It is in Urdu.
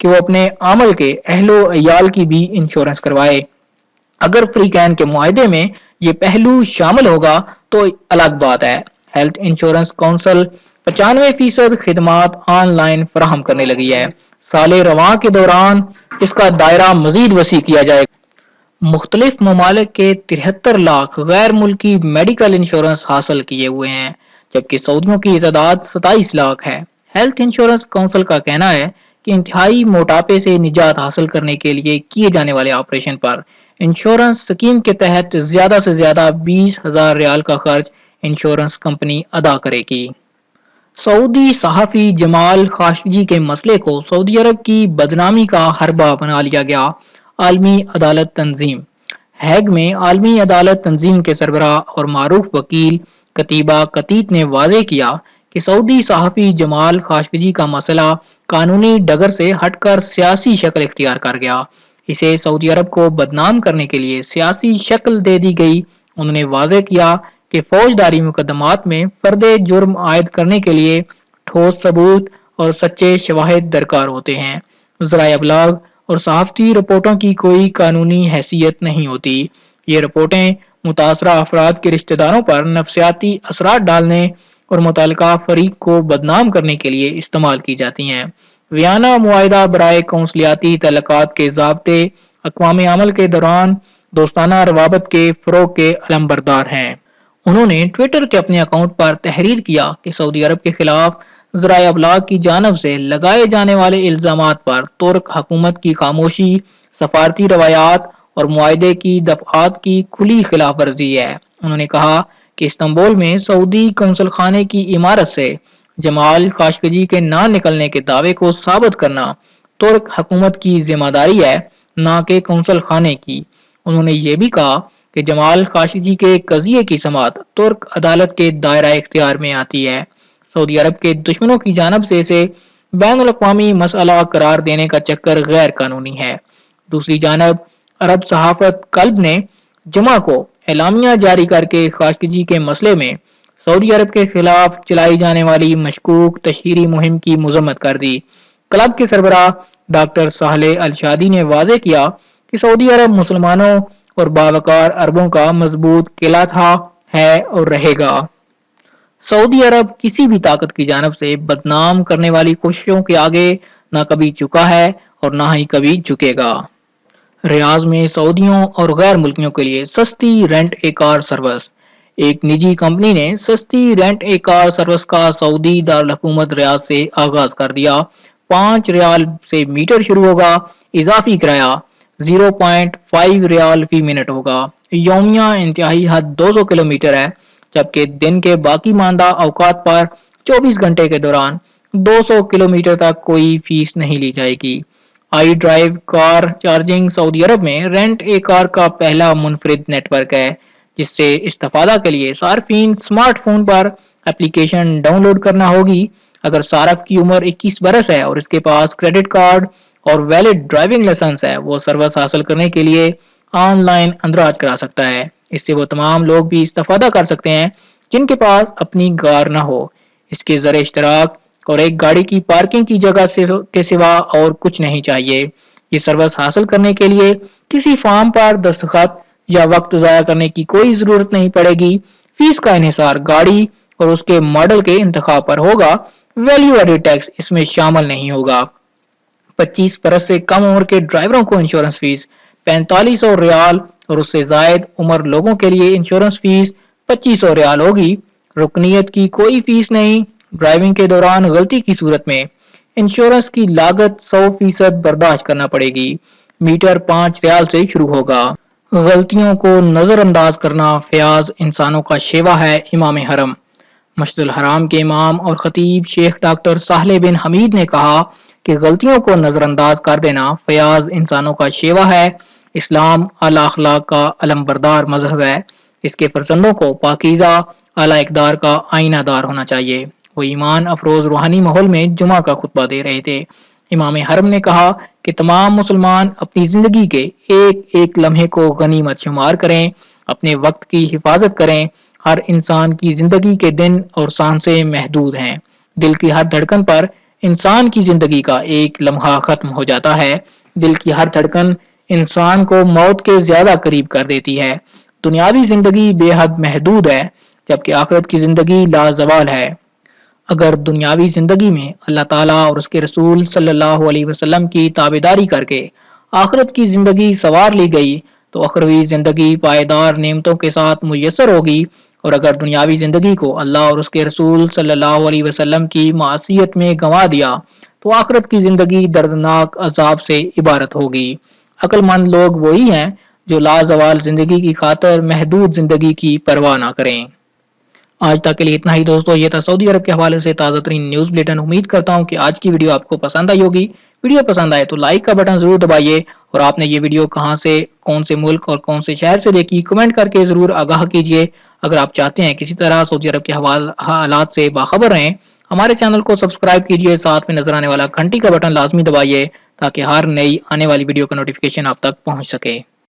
کہ وہ اپنے عمل کے اہل و عیال کی بھی انشورنس کروائے۔ اگر فریقین کے معاہدے میں یہ پہلو شامل ہوگا تو الگ بات ہے۔ ہیلتھ انشورنس کونسل 95% خدمات آن لائن فراہم کرنے لگی ہے۔ سال رواں کے دوران اس کا دائرہ مزید وسیع کیا جائے گا۔ مختلف ممالک کے 73 لاکھ غیر ملکی میڈیکل انشورنس حاصل کیے ہوئے ہیں، جبکہ سعودیوں کی تعداد 27 لاکھ ہے۔ ہیلتھ انشورنس کونسل کا کہنا ہے کہ انتہائی موٹاپے سے نجات حاصل کرنے کے لیے کیے جانے والے آپریشن پر انشورنس اسکیم کے تحت زیادہ سے زیادہ 20,000 ریال کا خرچ انشورنس کمپنی ادا کرے گی۔ سعودی صحافی جمال خاشقجی کے مسئلے کو سعودی عرب کی بدنامی کا حربہ بنا لیا گیا۔ عالمی عدالت تنظیم ہیگ میں عالمی عدالت تنظیم کے سربراہ اور معروف وکیل کتیبہ کتیت نے واضح کیا کہ سعودی صحافی جمال خاشقجی کا مسئلہ قانونی ڈگر سے ہٹ کر سیاسی شکل اختیار کر گیا۔ اسے سعودی عرب کو بدنام کرنے کے لیے سیاسی شکل دے دی گئی۔ انہوں نے واضح کیا کہ فوجداری مقدمات میں فرد جرم عائد کرنے کے لیے ٹھوس ثبوت اور سچے شواہد درکار ہوتے ہیں۔ ذرائع ابلاغ اور صحافتی رپورٹوں کی کوئی قانونی حیثیت نہیں ہوتی۔ یہ رپورٹیں متاثرہ افراد کے رشتہ داروں پر نفسیاتی اثرات ڈالنے اور متعلقہ فریق کو بدنام کرنے کے لیے استعمال کی جاتی ہیں۔ ویانا معاہدہ برائے قونصلیاتی تعلقات کے ضابطے اقوام عمل کے دوران دوستانہ روابط کے فروغ کے علمبردار ہیں۔ انہوں نے ٹویٹر کے اپنے اکاؤنٹ پر تحریر کیا کہ سعودی عرب کے خلاف ذرائع ابلاغ کی جانب سے لگائے جانے والے الزامات پر ترک حکومت کی خاموشی سفارتی روایات اور معاہدے کی دفعات کی کھلی خلاف ورزی ہے۔ انہوں نے کہا کہ استنبول میں سعودی قونصل خانے کی عمارت سے جمال خاشقجی کے نہ نکلنے کے دعوے کو ثابت کرنا ترک حکومت کی ذمہ داری ہے، نہ کہ قونصل خانے کی۔ انہوں نے یہ بھی کہا کہ جمال خاشقجی کے قضیے کی سماعت ترک عدالت کے دائرہ اختیار میں آتی ہے۔ سعودی عرب کے دشمنوں کی جانب سے اسے بین الاقوامی مسئلہ قرار دینے کا چکر غیر قانونی ہے۔ دوسری جانب عرب صحافت قلب نے جمعہ کو اعلامیہ جاری کر کے خاشقجی کے مسئلے میں سعودی عرب کے خلاف چلائی جانے والی مشکوک تشہیری مہم کی مذمت کر دی۔ کلب کے سربراہ ڈاکٹر صالح الشادی نے واضح کیا کہ سعودی عرب مسلمانوں اور باوقار عربوں کا مضبوط قلعہ تھا، ہے اور رہے گا۔ سعودی عرب کسی بھی طاقت کی جانب سے بدنام کرنے والی کوششوں کے آگے نہ کبھی جھکا ہے اور نہ ہی کبھی جھکے گا۔ ریاض میں سعودیوں اور غیر ملکیوں کے لیے سستی رینٹ اے کار سروس۔ ایک نجی کمپنی نے سستی رینٹ اے کار سروس کا سعودی دارالحکومت ریاض سے آغاز کر دیا۔ 5 ریال سے میٹر شروع ہوگا۔ اضافی کرایہ 0.5 ریال فی منٹ ہوگا۔ یومیہ انتہائی حد 200 کلومیٹر ہے، جبکہ دن کے باقی ماندہ اوقات پر 24 گھنٹے کے دوران 200 کلومیٹر تک کوئی فیس نہیں لی جائے گی۔ آئی ڈرائیو کار چارجنگ سعودی عرب میں رینٹ اے کار کا پہلا منفرد نیٹ ورک ہے، جس سے استفادہ کے لیے صارفین سمارٹ فون پر اپلیکیشن ڈاؤن لوڈ کرنا ہوگی۔ اگر صارف کی عمر 21 برس ہے اور اس کے پاس کریڈٹ کارڈ اور ویلڈ ڈرائیونگ لائسنس ہے، وہ سروس حاصل کرنے کے لیے آن لائن اندراج کرا سکتا ہے۔ اس سے وہ تمام لوگ بھی استفادہ کر سکتے ہیں جن کے پاس اپنی کار نہ ہو۔ اس کے زر اشتراک اور ایک گاڑی کی پارکنگ کی جگہ کے سوا اور کچھ نہیں چاہیے۔ یہ سروس حاصل کرنے کے لیے کسی فارم پر دستخط یا وقت ضائع کرنے کی کوئی ضرورت نہیں پڑے گی۔ فیس کا انحصار گاڑی اور اس کے ماڈل کے انتخاب پر ہوگا۔ ویلیو ایڈڈ ٹیکس اس میں شامل نہیں ہوگا۔ 25 برس سے کم عمر کے ڈرائیوروں کو انشورنس فیس 4500 ریال اور اس سے زائد عمر لوگوں کے لیے انشورنس فیس 2500 ریال ہوگی۔ رکنیت کی کوئی فیس نہیں۔ ڈرائیونگ کے دوران غلطی کی صورت میں انشورنس کی لاگت 100% برداشت کرنا پڑے گی۔ میٹر 5 ریال سے شروع ہوگا۔ غلطیوں کو نظر انداز کرنا فیاض انسانوں کا شیوا ہے۔ امام حرم مسجد الحرام کے امام اور خطیب شیخ ڈاکٹر صالح بن حمید نے کہا کہ غلطیوں کو نظر انداز کر دینا فیاض انسانوں کا شیوا ہے۔ اسلام اعلیٰ اخلاق کا علمبردار مذہب ہے۔ اس کے فرزندوں کو پاکیزہ اعلیٰ اقدار کا آئینہ دار ہونا چاہیے۔ وہ ایمان افروز روحانی ماحول میں جمعہ کا خطبہ دے رہے تھے۔ امام حرم نے کہا کہ تمام مسلمان اپنی زندگی کے ایک ایک لمحے کو غنیمت شمار کریں، اپنے وقت کی حفاظت کریں۔ ہر انسان کی زندگی کے دن اور سانسیں محدود ہیں۔ دل کی ہر دھڑکن پر انسان کی زندگی کا ایک لمحہ ختم ہو جاتا ہے، دل کی ہر دھڑکن انسان کو موت کے زیادہ قریب کر دیتی ہے۔ دنیاوی زندگی بے حد محدود ہے، جبکہ آخرت کی زندگی لازوال ہے۔ اگر دنیاوی زندگی میں اللہ تعالیٰ اور اس کے رسول صلی اللہ علیہ وسلم کی تابعداری کر کے آخرت کی زندگی سنوار لی گئی تو اخروی زندگی پائیدار نعمتوں کے ساتھ میسر ہوگی، اور اگر دنیاوی زندگی کو اللہ اور اس کے رسول صلی اللہ علیہ وسلم کی معصیت میں گنوا دیا تو آخرت کی زندگی دردناک عذاب سے عبارت ہوگی۔ عقل مند لوگ وہی ہیں جو لازوال زندگی کی خاطر محدود زندگی کی پرواہ نہ کریں۔ آج تک کے لیے اتنا ہی دوستو، یہ تھا سعودی عرب کے حوالے سے تازہ ترین نیوز بلیٹن۔ امید کرتا ہوں کہ آج کی ویڈیو آپ کو پسند آئی ہوگی۔ ویڈیو پسند آئے تو لائک کا بٹن ضرور دبائیے، اور آپ نے یہ ویڈیو کہاں سے، کون سے ملک اور کون سے شہر سے دیکھی، کمنٹ کر کے ضرور آگاہ کیجیے۔ اگر آپ چاہتے ہیں کسی طرح سعودی عرب کے حالات سے باخبر رہیں، ہمارے چینل کو سبسکرائب کیجیے، ساتھ میں نظر آنے والا گھنٹی کا بٹن لازمی دبائیے تاکہ ہر نئی آنے والی ویڈیو کا نوٹیفیکیشن آپ تک پہنچ سکے۔